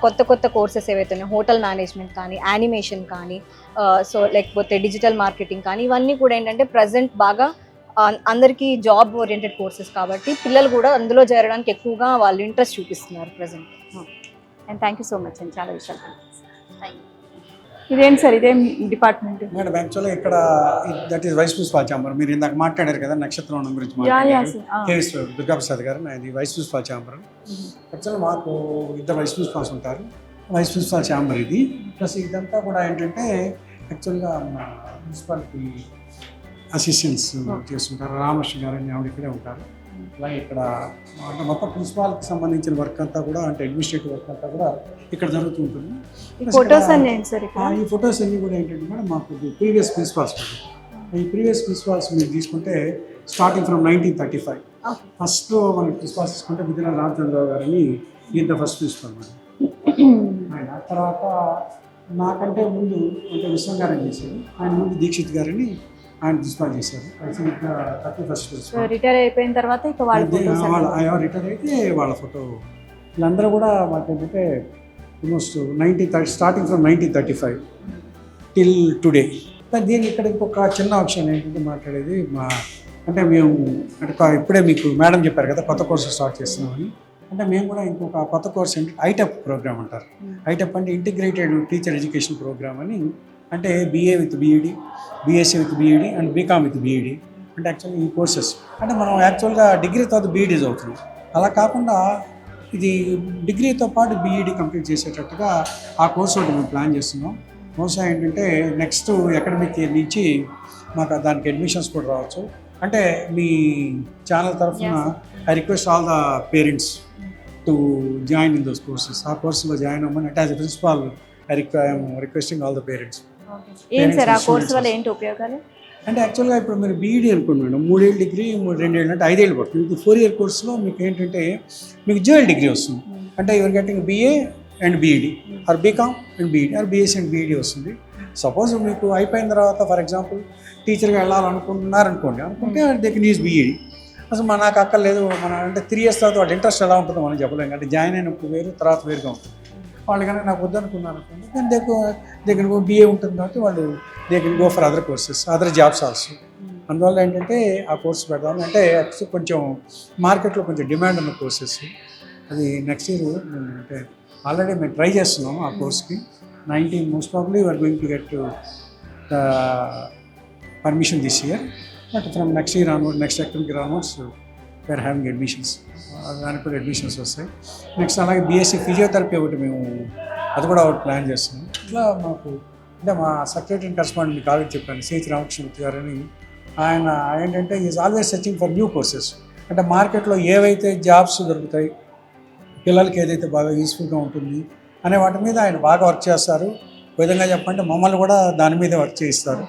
కొత్త కోర్సెస్ ఏవైతే ఉన్నాయో హోటల్ మేనేజ్మెంట్ కానీ, యానిమేషన్ కానీ, సో లేకపోతే డిజిటల్ మార్కెటింగ్ కానీ, ఇవన్నీ కూడా ఏంటంటే ప్రజెంట్ బాగా అందరికీ జాబ్ ఓరియంటెడ్ కోర్సెస్ కాబట్టి పిల్లలు కూడా అందులో చేరడానికి ఎక్కువగా వాళ్ళు ఇంట్రెస్ట్ చూపిస్తున్నారు present. And thank you so much అండి, చాలా విషయాలు. ఇదేంటి సార్, ఇదేం డిపార్ట్మెంట్? మేడం యాక్చువల్గా ఇక్కడ that is vice principal chamber. మీరు ఇందాక మాట్లాడారు కదా నక్షత్రం గురించి మాట్లాడారు, కేఎస్ దుర్గాప్రసాద్ గారు, అది వైస్ ప్రిన్సిపాల్ ఛాంబర్. యాక్చువల్గా మాకు 2 వైస్ ప్రిన్సిపాల్స్ ఉంటారు. వైస్ ప్రిన్సిపాల్ ఛాంబర్ ఇది. ప్లస్ ఇదంతా కూడా ఏంటంటే యాక్చువల్గా మున్సిపాలిటీ అసిస్టెంట్స్ చేస్తుంటారు. రామకృష్ణ గారు అని ఆవిడ ఇక్కడే ఉంటారు. అలాగే ఇక్కడ అంటే మొత్తం ప్రిన్సిపాల్కి సంబంధించిన వర్క్ అంతా కూడా అంటే అడ్మినిస్ట్రేటివ్ వర్క్ అంతా కూడా ఇక్కడ జరుగుతూ ఉంటుంది. ఫొటోస్ అన్నీ సార్, ఈ ఫొటోస్ అన్నీ కూడా ఏంటంటే మేడం మాకు ప్రీవియస్ ప్రిన్సిపాల్స్. ఈ ప్రీవియస్ ప్రిన్సిపాల్స్ మీరు తీసుకుంటే స్టార్టింగ్ ఫ్రమ్ 1935 ఫస్ట్లో మనకి ప్రిన్సిపాల్స్ తీసుకుంటే విద్యారావు రామచంద్రరావు గారని ఈయన ఫస్ట్ ప్రిన్సిపాల్ మేడం. ఆయన తర్వాత నాకంటే ముందు అంటే విశ్వం గారని చేశారు, ఆయన ముందు దీక్షిత్ గారని ఆయన ప్రిన్సిపాల్ చేశారు. 31st principal. రిటైర్ అయిపోయిన తర్వాత ఇక రిటైర్ అయితే వాళ్ళ ఫోటో వీళ్ళందరూ కూడా మాకు ఏంటంటే almost starting from 1935 till today. దీని ఇక్కడ ఇంకొక చిన్న ఆప్షన్ ఏంటంటే మాట్లాడేది అంటే మేము అంటే ఇప్పుడే మీకు మేడం చెప్పారు కదా కొత్త కోర్సు స్టార్ట్ చేస్తున్నామని. అంటే మేము కూడా ఇంకొక కొత్త కోర్స్ ఏంటి ఐటెప్ ప్రోగ్రామ్ అంటారు. ఐటెప్ అంటే ఇంటిగ్రేటెడ్ టీచర్ ఎడ్యుకేషన్ ప్రోగ్రామ్ అని. అంటే BA with BEd, BSc with BEd and BCom with BEd. అంటే యాక్చువల్గా ఈ కోర్సెస్ అంటే మనం యాక్చువల్గా డిగ్రీ తర్వాత BEd చదువుతున్నాం. అలా కాకుండా ఇది డిగ్రీతో పాటు BEd కంప్లీట్ చేసేటట్టుగా ఆ కోర్స్ ఒకటి మేము ప్లాన్ చేస్తున్నాం. బహుశా ఏంటంటే నెక్స్ట్ అకాడమిక్ ఇయర్ నుంచి మాకు దానికి అడ్మిషన్స్ కూడా రావచ్చు. అంటే మీ ఛానల్ తరఫున I request all the parents to join in those courses. ఆ కోర్సులో జాయిన్ అవ్వమని అంటే as a principal I'm requesting all the parents. ఏం సార్ ఆ కోర్సు వల్ల ఏంటి ఉపయోగాలు? అంటే యాక్చువల్గా ఇప్పుడు మీరు బీఈడీ అనుకోండి మేడం, 3 ఏళ్ళ డిగ్రీ 2 ఏళ్ళు అంటే 5 ఏళ్ళు పడుతుంది. ఇది 4 ఇయర్ కోర్సులో మీకు ఏంటంటే మీకు డ్యూయల్ డిగ్రీ వస్తుంది. అంటే you're getting BA and BEd or BCom and BEd or BSc and BEd వస్తుంది. సపోజ్ మీకు అయిపోయిన తర్వాత ఫర్ ఎగ్జాంపుల్ టీచర్గా వెళ్ళాలనుకుంటున్నారనుకోండి, అనుకుంటే దే కెన్ యూజ్ BEd. అసలు నాకు అక్కర్లేదు మన అంటే 3 ఇయర్స్ తర్వాత వాళ్ళ ఇంట్రెస్ట్ ఎలా ఉంటుందో మనం చెప్పలేము. అంటే జాయిన్ అయినప్పుడు వేరు, తర్వాత వేరుగా ఉంటుంది. వాళ్ళు కనుక నాకు వద్దనుకున్నారు అనుకోండి, then they can go BA ఉంటుంది కాబట్టి వాళ్ళు they can go for other courses, other jobs also. అందువల్ల ఏంటంటే ఆ కోర్స్ పెడదాం అంటే కొంచెం మార్కెట్లో కొంచెం డిమాండ్ ఉన్న కోర్సెస్. అది నెక్స్ట్ ఇయర్ అంటే ఆల్రెడీ మేము ట్రై చేస్తున్నాము ఆ కోర్స్కి. 19 most probably we're going to get permission this year. But from next year onward, next academic year onwards we're having admissions. దానికి కూడా అడ్మిషన్స్ వస్తాయి. నెక్స్ట్ అలాగే BSc ఫిజియోథెరపీ ఒకటి మేము అది కూడా ఒకటి ప్లాన్ చేస్తున్నాం. ఇట్లా మాకు అంటే మా సెక్రటరీ కరెస్పాండెంట్ మీకు ఆల్రెడీ చెప్పాను, CH రామకృష్ణమూర్తి గారని. ఆయన ఏంటంటే is always searching for new courses. అంటే మార్కెట్లో ఏవైతే జాబ్స్ దొరుకుతాయి, పిల్లలకి ఏదైతే బాగా యూస్ఫుల్గా ఉంటుంది అనే వాటి మీద ఆయన బాగా వర్క్ చేస్తారు. ఒక విధంగా చెప్పంటే మమ్మల్ని కూడా దాని మీదే వర్క్ చేయిస్తారు.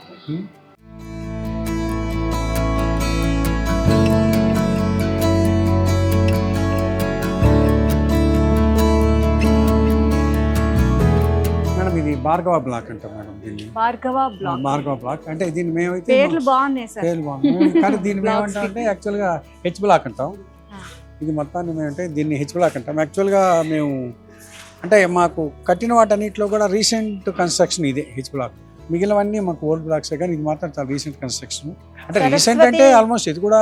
మేడం ఇది భార్గవ బ్లాక్ అంటాం మేడం. దీన్ని భార్గవ బ్లాక్ అంటే దీన్ని మేమైతే పేర్లు బాగున్నాయి సార్. పేర్లు బాగున్నాయి కానీ దీన్ని మేమంటాం అంటే యాక్చువల్గా H బ్లాక్ అంటాం. ఇది మొత్తాన్ని మేమంటే దీన్ని H బ్లాక్ అంటాం. యాక్చువల్గా మేము అంటే మాకు కట్టిన వాటన్నిటిలో కూడా రీసెంట్ కన్స్ట్రక్షన్ ఇదే H బ్లాక్. మిగిలినవన్నీ మాకు ఓల్డ్ బ్లాక్సే కానీ ఇది మాత్రం చాలా రీసెంట్ కన్స్ట్రక్షన్. అంటే రీసెంట్ అంటే ఆల్మోస్ట్ ఇది కూడా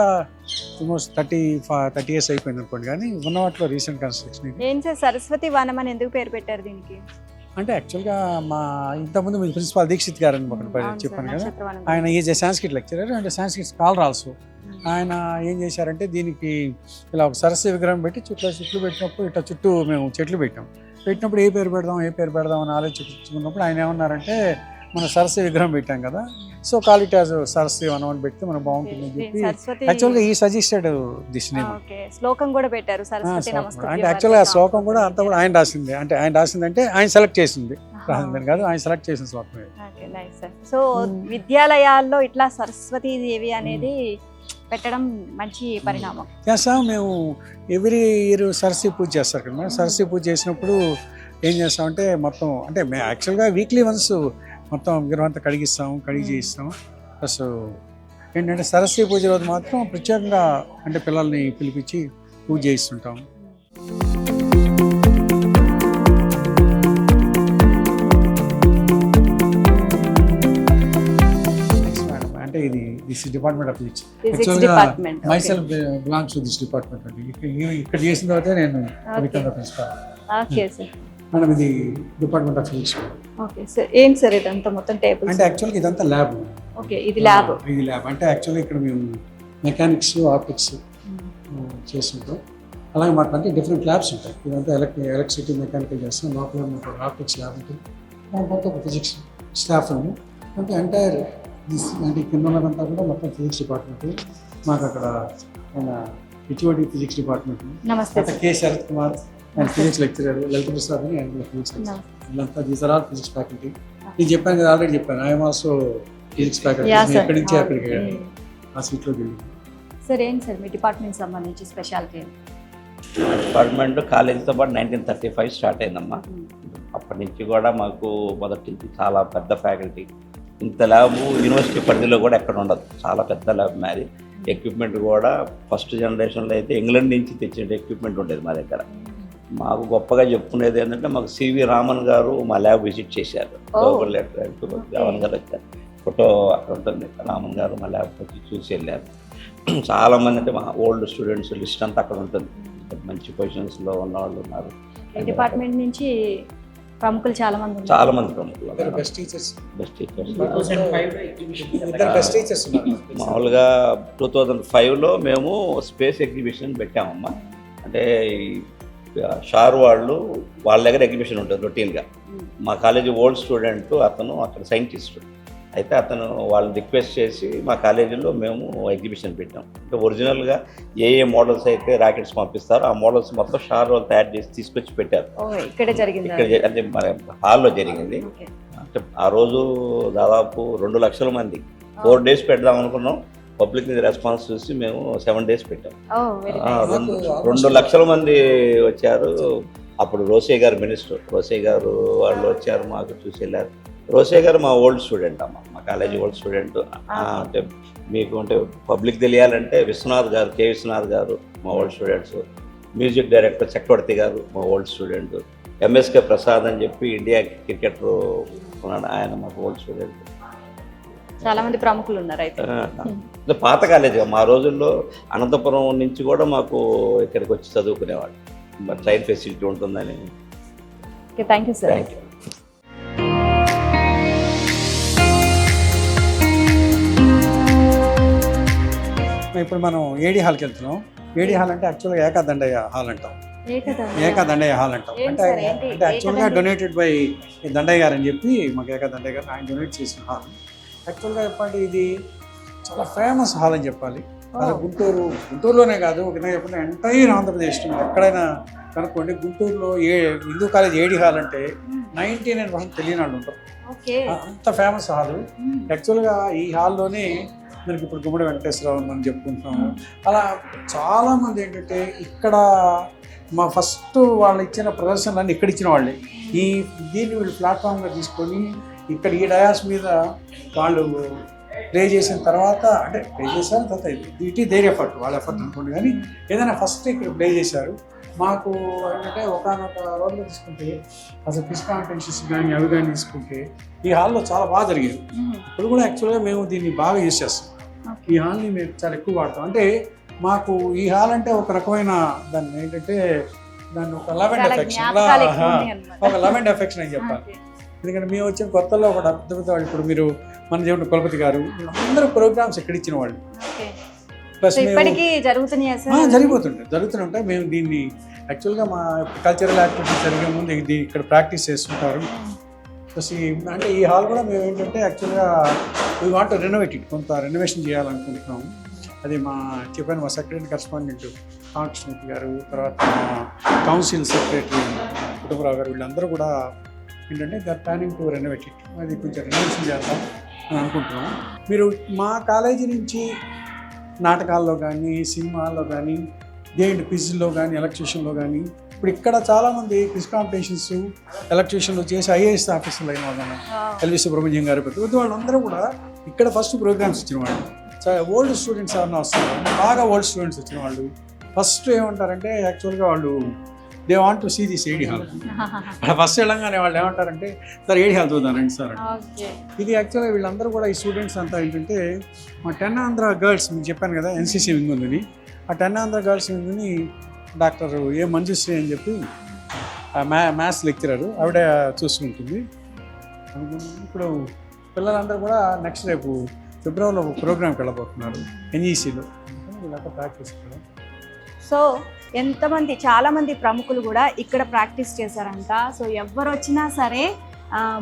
ఆల్మోస్ట్ 30 years అయిపోయింది అనుకోండి, కానీ ఉన్న వాటిలో రీసెంట్ కన్స్ట్రక్షన్ ఇది. ఏం సార్ సరస్వతి వనం అని ఎందుకు పేరు పెట్టారు దీనికి? అంటే యాక్చువల్గా మా ఇంతకుముందు మీ ప్రిన్సిపాల్ దీక్షిత్ గారు అని ఒకటి చెప్పాను కదా, ఆయన is a Sanskrit lecturer and Sanskrit scholar also. ఆయన ఏం చేశారంటే దీనికి ఇలా ఒక సరస్వతి విగ్రహం పెట్టి చెట్లు పెట్టినప్పుడు ఇట్లా చుట్టూ మేము చెట్లు పెట్టినప్పుడు ఏ పేరు పెడదాం అని ఆలోచించుకున్నప్పుడు ఆయన ఏమన్నారంటే మన సరస్వతి విగ్రహం పెట్టాం కదా, so call it as Saraswati వనం అని పెడితే మనకు బాగుంటుంది అని చెప్పి యాక్చువల్గా ఈ సజెస్టెడ్ దిస్ నేమ్. శ్లోకం కూడా పెట్టారు సరస్వతి నమస్తే. అంటే యాక్చువల్గా ఆ శ్లోకం కూడా అంతా కూడా ఆయన రాసింది. అంటే ఆయన రాసిందంటే ఆయన సెలెక్ట్ చేసింది, రాసిందని కాదు, ఆయన సెలెక్ట్ చేసిన శ్లోకం. సో విద్యాలయాల్లో ఇట్లా సరస్వతీ దేవి అనేది పెట్టడం మంచి పరిణామం. చేస్తాం మేము ఎవ్రీ ఇయర్ సరస్వతి పూజ చేస్తారు కదా మేడం. సరస్వతి పూజ చేసినప్పుడు ఏం చేస్తామంటే మొత్తం అంటే మేము యాక్చువల్గా వీక్లీ వన్స్ మొత్తం విగ్రహం అంతా కడిగి చేయిస్తాం. ప్లస్ ఏంటంటే సరస్వతి పూజ రోజు మాత్రం ప్రత్యేకంగా అంటే పిల్లల్ని పిలిపించి పూజ చేయిస్తుంటాం. అంటే ఇది దిస్ డిపార్ట్మెంట్ ఆఫ్ ఫిజిక్స్. యాక్చువల్గా my self belongs to this department అండి. ఇక్కడ చేసిన తర్వాత నేను ప్రిన్సిపాల్. మేడం ఇది department of physics. Okay sir. ఏం సార్ ఇదంతా మొత్తం టేబుల్స్? అంటే యాక్చువల్గా ఇదంతా ల్యాబ్. ఓకే ఇది ల్యాబ్. ఇది ల్యాబ్ అంటే యాక్చువల్గా ఇక్కడ మేము మెకానిక్స్, ఆప్టిక్స్ చేస్తుంటాం. అలాగే మాకు అంటే డిఫరెంట్ ల్యాబ్స్ ఉంటాయి. ఇదంతా ఎలక్ట్రిసిటీ మెకానికల్ చేస్తాం. లోపల మాకు ఆప్టిక్స్ ల్యాబ్ ఉంటుంది. మొత్తం ఒక ఫిజిక్స్ స్టాఫ్ ఉంది. అంటే ఎంటైర్ అంటే కింద ఉన్నదంతా కూడా మొత్తం ఫిజిక్స్ డిపార్ట్మెంట్. మాకు అక్కడ HOD ఫిజిక్స్ డిపార్ట్మెంట్. నమస్తే. K. Sharath Kumar and physics lecturer, Lalitha Prasad అని అండ్ ఫిజిక్స్ లెక్చరర్. వీళ్ళంతా these are all physics faculty. నేను చెప్పాను కదా, ఆల్రెడీ చెప్పాను, ఐఎమ్ ఆల్సో ఫిజిక్స్ ఫ్యాకల్టీ. ఎక్కడి నుంచి అక్కడికి ఆ సీట్లోకి వెళ్ళి. సార్ ఏంటి సార్ మీ డిపార్ట్మెంట్ సంబంధించి స్పెషాలిటీ? డిపార్ట్మెంట్ కాలేజీతో పాటు 1935 స్టార్ట్ అయిందమ్మా. అప్పటి నుంచి కూడా మాకు మొదటి నుంచి చాలా పెద్ద ఫ్యాకల్టీ. ఇంత ల్యాబ్ యూనివర్సిటీ పరిధిలో కూడా ఎక్కడ ఉండదు. చాలా పెద్ద ల్యాబ్ మాది. ఎక్విప్మెంట్ కూడా ఫస్ట్ జనరేషన్లో అయితే ఇంగ్లాండ్ నుంచి తెచ్చిన ఎక్విప్మెంట్ ఉండేది మా దగ్గర. మాకు గొప్పగా చెప్పుకునేది ఏంటంటే మాకు సివి రామన్ గారు మా ల్యాబ్ విజిట్ చేశారు. రామన్ గారు వచ్చారు, ఫోటో అక్కడ ఉంటుంది. రామన్ గారు మా ల్యాబ్ వచ్చి చూసి వెళ్ళారు. చాలామంది అంటే మా ఓల్డ్ స్టూడెంట్స్ లిస్ట్ అంతా అక్కడ ఉంటుంది. మంచి పొజిషన్స్లో ఉన్న వాళ్ళు ఉన్నారు. డిపార్ట్మెంట్ నుంచి ప్రముఖులు చాలా మంది ప్రముఖులు, బెస్ట్ టీచర్స్. మామూలుగా 2005లో మేము స్పేస్ ఎగ్జిబిషన్ పెట్టామమ్మా. అంటే షార్ వాళ్ళు వాళ్ళ దగ్గర ఎగ్జిబిషన్ ఉంటుంది రొటీన్గా. మా కాలేజీ ఓల్డ్ స్టూడెంట్ అతను అక్కడ సైంటిస్ట్. అయితే అతను వాళ్ళని రిక్వెస్ట్ చేసి మా కాలేజీలో మేము ఎగ్జిబిషన్ పెట్టాం. అంటే ఒరిజినల్గా ఏ మోడల్స్ అయితే రాకెట్స్ పంపిస్తారో ఆ మోడల్స్ మొత్తం షార్ వాళ్ళు తయారు చేసి తీసుకొచ్చి పెట్టారు. ఇక్కడే జరిగింది. ఇక్కడ అంటే మన హాల్లో జరిగింది. అంటే ఆ రోజు దాదాపు 2 లక్షల మంది 4 days పెడదాం అనుకున్నాం. పబ్లిక్ మీద రెస్పాన్స్ చూసి మేము 7 days పెట్టాం. 2 లక్షల మంది వచ్చారు. అప్పుడు రోసే గారు మినిస్టర్, రోసే గారు వాళ్ళు వచ్చారు, మాకు చూసి వెళ్ళారు. రోసే గారు మా ఓల్డ్ స్టూడెంట్ అమ్మ, మా కాలేజీ ఓల్డ్ స్టూడెంట్. అంటే మీకు అంటే పబ్లిక్ తెలియాలంటే విశ్వనాథ్ గారు, కె విశ్వనాథ్ గారు మా ఓల్డ్ స్టూడెంట్స్. మ్యూజిక్ డైరెక్టర్ చక్రవర్తి గారు మా ఓల్డ్ స్టూడెంట్. ఎంఎస్కే ప్రసాద్ అని చెప్పి ఇండియా క్రికెటర్ ఉన్నాడు, ఆయన మాకు ఓల్డ్ స్టూడెంట్. చాలా మంది ప్రముఖులు ఉన్నారు అయితే. పాత కాలేజీ మా రోజుల్లో అనంతపురం నుంచి కూడా మాకు ఇక్కడికి వచ్చి చదువుకునేవాళ్ళు. మరి ట్రైన్ ఫెసిలిటీ ఉంటుందని. Okay, thank you sir. Thank you. ఇప్పుడు మనం ఏడి హాల్కి వెళ్తున్నాం. ఏడి హాల్ అంటే యాక్చువల్గా ఏకాదండయ్య హాల్ అంటాం. ఏకాదండయ్య హాల్ అంటాం. అంటే యాక్చువల్గా డొనేటెడ్ బై దండయ్య గారు అని చెప్పి మాకు ఏకాదండయ్య గారు ఆయన డొనేట్ చేసిన హాల్. యాక్చువల్గా చెప్పండి ఇది చాలా ఫేమస్ హాల్ అని చెప్పాలి. అది గుంటూరులోనే కాదు, ఒక విధంగా చెప్పండి ఎంటైర్ ఆంధ్రప్రదేశ్లో ఎక్కడైనా కనుక్కోండి. గుంటూరులో హిందూ కాలేజ్ ఏడి హాల్ అంటే 99% తెలియని వాళ్ళు ఉంటారు. అంత ఫేమస్ హాల్. యాక్చువల్గా ఈ హాల్లోనే మనకి ఇప్పుడు గుమ్మడి వెంకటేశ్వరరావు మనం చెప్పుకుంటున్నాము. అలా చాలామంది ఏంటంటే ఇక్కడ మా ఫస్ట్ వాళ్ళు ఇచ్చిన ప్రదర్శనలన్నీ ఇక్కడ ఇచ్చిన వాళ్ళే. దీన్ని వీళ్ళు ప్లాట్ఫామ్గా తీసుకొని ఇక్కడ ఈ డయాస్ మీద వాళ్ళు ప్లే చేసిన తర్వాత, అంటే ప్లే చేశారు తర్వాత ఇట్ ఈస్ దేర్ ఎఫర్ట్, వాళ్ళ ఎఫర్ట్ అనుకోండి. కానీ ఏదైనా ఫస్ట్ ఇక్కడ ప్లే చేశారు. మాకు ఏంటంటే ఒకనొక రోజులో తీసుకుంటే అసలు క్విజ్ కాంపిటీషన్స్ కానీ అవి కానీ తీసుకుంటే ఈ హాల్లో చాలా బాగా జరిగేది. ఇప్పుడు కూడా యాక్చువల్గా మేము దీన్ని బాగా యూజ్ చేస్తాం. ఈ హాల్ని మేము చాలా ఎక్కువ వాడతాం. అంటే మాకు ఈ హాల్ అంటే ఒక రకమైన దాన్ని ఏంటంటే దాన్ని ఒక లవ్ అండ్ ఎఫెక్షన్ అని చెప్పాలి. ఎందుకంటే మేము వచ్చిన కొత్తలో ఒక అద్భుత వాళ్ళు, ఇప్పుడు మీరు మన దేవుడు కులపతి గారు, అందరూ ప్రోగ్రామ్స్ ఎక్కడ ఇచ్చిన వాళ్ళు. ప్లస్ జరుగుతూనే ఉంటాయి. మేము దీన్ని యాక్చువల్గా మా కల్చరల్ యాక్టివిటీస్ జరిగే ముందు ఇది ఇక్కడ ప్రాక్టీస్ చేస్తుంటారు. ప్లస్ అంటే ఈ హాల్ కూడా మేము ఏంటంటే యాక్చువల్గా we want to renovate it, కొంత రెనోవేషన్ చేయాలనుకుంటున్నాము. అది మా చెప్పాను మా సెక్రటరీ కరెస్పాండెంట్ కాంకృష్ణమూర్తి గారు, తర్వాత మా కౌన్సిల్ సెక్రటరీ కుటుంబరావు గారు, వీళ్ళందరూ కూడా ఏంటంటే they're planning to renovate it. అది కొంచెం రెనోవేషన్ చేద్దాం అని అనుకుంటున్నాము. మీరు మా కాలేజీ నుంచి నాటకాల్లో కానీ, సినిమాల్లో కానీ, దేని క్విజ్లో కానీ, ఎలక్ట్రీషియన్లో కానీ, ఇప్పుడు ఇక్కడ చాలామంది క్విజ్ కాంపిటీషన్స్ ఎలక్ట్రీషియన్లో చేసి ఐఏఎస్ ఆఫీసర్లు అయిన వాళ్ళు, ఎల్వి సుబ్రహ్మణ్యం గారు, పెద్ద వాళ్ళందరూ కూడా ఇక్కడ ఫస్ట్ ప్రోగ్రామ్స్ ఇచ్చిన వాళ్ళు. ఓల్డ్ స్టూడెంట్స్ ఎవరన్నా వస్తారు, బాగా ఓల్డ్ స్టూడెంట్స్ వచ్చిన వాళ్ళు ఫస్ట్ ఏమంటారంటే యాక్చువల్గా వాళ్ళు they want to see this AD hall. First వెళ్ళంగానే వాళ్ళు ఏమంటారంటే సార్ ఏడి హాల్ చూద్దానండి సార్ అంటే. ఇది యాక్చువల్గా వీళ్ళందరూ కూడా ఈ స్టూడెంట్స్ అంతా ఏంటంటే మా 10 ఆంధ్ర గర్ల్స్ మీకు చెప్పాను కదా ఎన్సీసీ వింగ్ ఉందని, ఆ 10 ఆంధ్ర గర్ల్స్ వింగ్ని డాక్టర్ ఏ మంజుశ్రీ అని చెప్పి మ్యాథ్స్ లెక్చరర్ ఆవిడ చూసుకుంటుంది. ఇప్పుడు పిల్లలందరూ కూడా నెక్స్ట్ రేపు ఫిబ్రవరిలో ప్రోగ్రామ్కి వెళ్ళబోతున్నారు ఎన్ఈసీలో, వీళ్ళంతా ప్రాక్టీస్ చేయడం. సో ఎంతమంది చాలామంది ప్రముఖులు కూడా ఇక్కడ ప్రాక్టీస్ చేశారంట. సో ఎవరు వచ్చినా సరే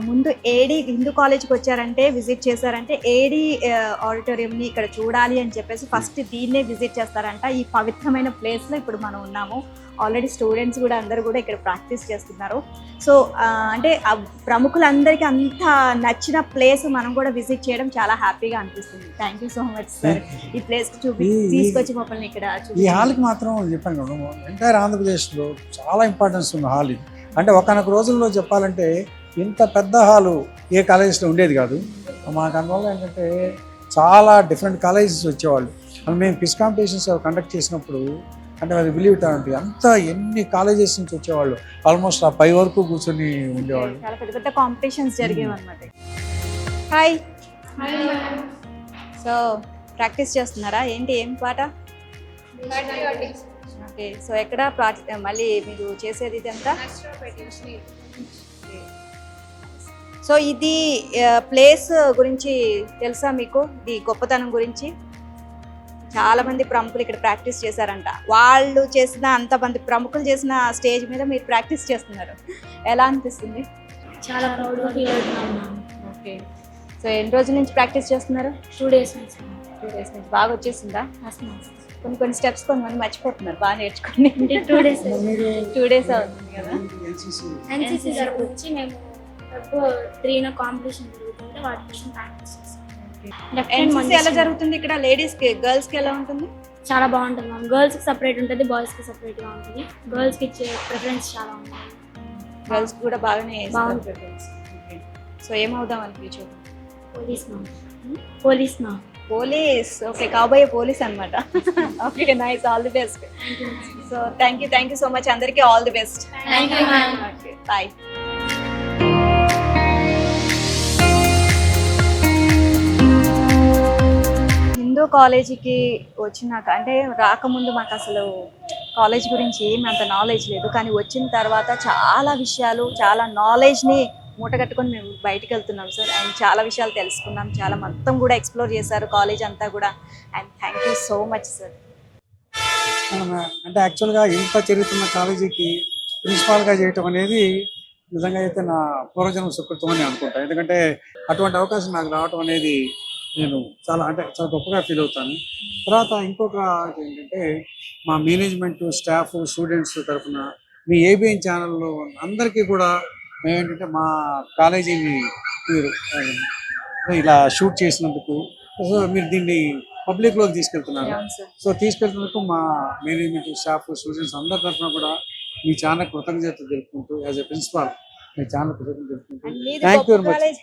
ముందు ఏడి హిందూ కాలేజ్కి వచ్చారంటే విజిట్ చేశారంటే ఏడి ఆడిటోరియంని ఇక్కడ చూడాలి అని చెప్పేసి ఫస్ట్ దీన్నే విజిట్ చేస్తారంట. ఈ పవిత్రమైన ప్లేస్లో ఇప్పుడు మనం ఉన్నాము. ఆల్రెడీ స్టూడెంట్స్ కూడా అందరూ కూడా ఇక్కడ ప్రాక్టీస్ చేస్తున్నారు. సో అంటే ప్రముఖులందరికీ అంత నచ్చిన ప్లేస్ మనం కూడా విజిట్ చేయడం చాలా హ్యాపీగా అనిపిస్తుంది. Thank you so much sir, ఈ ప్లేస్కి తీసుకొచ్చి మమ్మల్ని ఇక్కడ. ఈ హాల్కి మాత్రం చెప్పాను కదా ఎంటైర్ ఆంధ్రప్రదేశ్లో చాలా ఇంపార్టెన్స్ ఉన్న హాల్ ఇది. అంటే ఒకనొక రోజుల్లో చెప్పాలంటే ఇంత పెద్ద హాలు ఏ కాలేజెస్లో ఉండేది కాదు. మాకు అందువల్ల ఏంటంటే చాలా డిఫరెంట్ కాలేజెస్ వచ్చేవాళ్ళు. మేము క్విజ్ కాంపిటీషన్స్ కండక్ట్ చేసినప్పుడు అంటే అది బిలీవ్ ఇట్ అంటే అంతా ఎన్ని కాలేజెస్ నుంచి వచ్చేవాళ్ళు, ఆల్మోస్ట్ ఆ 5 వరకు కూర్చొని ఉండేవాళ్ళు. చాలా పెద్ద పెద్ద కాంపిటీషన్స్ జరిగేవి అనమాట. హాయ్. సో ప్రాక్టీస్ చేస్తున్నారా ఏంటి, ఏం పాట? ఓకే. సో ఎక్కడ మళ్ళీ మీరు చేసేది ఇదంతా? సో ఇది ప్లేస్ గురించి తెలుసా మీకు, ఈ గొప్పతనం గురించి? చాలా మంది ప్రముఖులు ఇక్కడ ప్రాక్టీస్ చేశారంట. వాళ్ళు చేసిన అంతమంది ప్రముఖులు చేసిన స్టేజ్ మీద మీరు ప్రాక్టీస్ చేస్తున్నారు. ఎలా అనిపిస్తుంది? చాలా ప్రౌడ్గా ఫీల్ అవుతున్నాను. ఓకే. సో ఎన్ని రోజుల నుంచి ప్రాక్టీస్ చేస్తున్నారు? 2 days నుంచి 2 days నుంచి. బాగా వచ్చేసిందా? వస్తున్నాను. కొన్ని స్టెప్స్ కొంతమంది మర్చిపోతున్నారు బాగా నేర్చుకుని. అంటే 2 days 2 days అవుతుంది కదా. ఎన్సీసీ వచ్చి మేము Feb 3 కాంపిటీషన్ జరుగుతుంటే వాటి కోసం ప్రాక్టీస్ చేస్తాం. ఎన్సీసీ ఎలా జరుగుతుంది ఇక్కడ? లేడీస్కి గర్ల్స్కి ఎలా ఉంటుంది? చాలా బాగుంటుంది మ్యామ్. గర్ల్స్కి సపరేట్ ఉంటుంది, బాయ్స్కి సపరేట్గా ఉంటుంది. గర్ల్స్కి ఇచ్చే ప్రిఫరెన్స్ చాలా ఉంటుంది. గర్ల్స్ కూడా బాగానే బాగుంటుంది. సో ఏమవుదాం అనిపించు? Police ma'am. Police ma'am. Police. Okay, కాబోయే పోలీస్ అనమాట. Okay, nice. All the best. So thank you so much. అందరికీ all the best. Thank you ma'am. Okay, bye. Hindu కాలేజీకి వచ్చినాక అంటే రాకముందు మాకు అసలు కాలేజ్ గురించి ఏమి అంత నాలెడ్జ్ లేదు, కానీ వచ్చిన తర్వాత చాలా విషయాలు, చాలా నాలెడ్జ్ని మూటగట్టుకొని మేము బయటికి వెళ్తున్నాం సార్. అండ్ చాలా విషయాలు తెలుసుకున్నాం, చాలా మొత్తం కూడా ఎక్స్ప్లోర్ చేశారు కాలేజ్ అంతా కూడా. And thank you so much sir. అంటే యాక్చువల్గా ఇంత చదువుతున్న కాలేజీకి ప్రిన్సిపాల్గా చేయటం అనేది నిజంగా అయితే నా పూర్వజన్మ సుకృతం అని అనుకుంటాను. ఎందుకంటే అటువంటి అవకాశం నాకు రావటం అనేది నేను చాలా గొప్పగా ఫీల్ అవుతాను. తర్వాత ఇంకొక ఏంటంటే మా మేనేజ్మెంట్, స్టాఫ్, స్టూడెంట్స్ తరఫున మీ ఏబిఎన్ ఛానల్లో అందరికీ కూడా మేమేంటంటే మా కాలేజీని మీరు ఇలా షూట్ చేసినందుకు, సో మీరు దీన్ని పబ్లిక్లోకి తీసుకెళ్తున్నారు. సో తీసుకెళ్తున్నందుకు మా మేనేజ్మెంట్, స్టాఫ్, స్టూడెంట్స్ అందరి తరఫున కూడా మీ ఛానల్ కృతజ్ఞతలు తెలుపుకుంటూ, as a principal me channel కృతజ్ఞతలు తెలుపుకుంటూ థ్యాంక్ యూ వెరీ మచ్.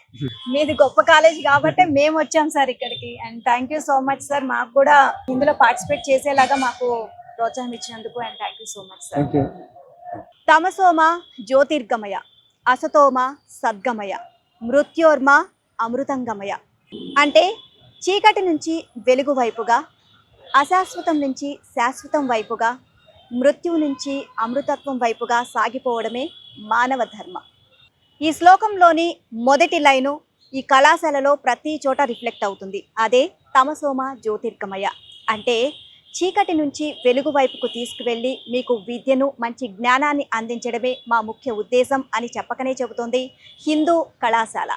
మీది గొప్ప కాలేజ్ కాబట్టి మేము వచ్చాం సార్ ఇక్కడికి. And thank you so much sir. మాకు కూడా ఇందులో పార్టిసిపేట్ చేసేలాగా మాకు ప్రోత్సాహం ఇచ్చినందుకు and thank you so much sir. Thank you. తమసోమ జ్యోతిర్గమయ, అసతోమ సద్గమయ, మృత్యోర్మ అమృతంగమయ. అంటే చీకటి నుంచి వెలుగు వైపుగా, అశాశ్వతం నుంచి శాశ్వతం వైపుగా, మృత్యువు నుంచి అమృతత్వం వైపుగా సాగిపోవడమే మానవ ధర్మం. ఈ శ్లోకంలోని మొదటి లైను ఈ కళాశాలలో ప్రతి చోట రిఫ్లెక్ట్ అవుతుంది. అదే తమసోమ జ్యోతిర్గమయ. అంటే చీకటి నుంచి వెలుగు వైపుకు తీసుకువెళ్ళి మీకు విద్యను, మంచి జ్ఞానాన్ని అందించడమే మా ముఖ్య ఉద్దేశం అని చెప్పకనే చెబుతోంది హిందూ కళాశాల.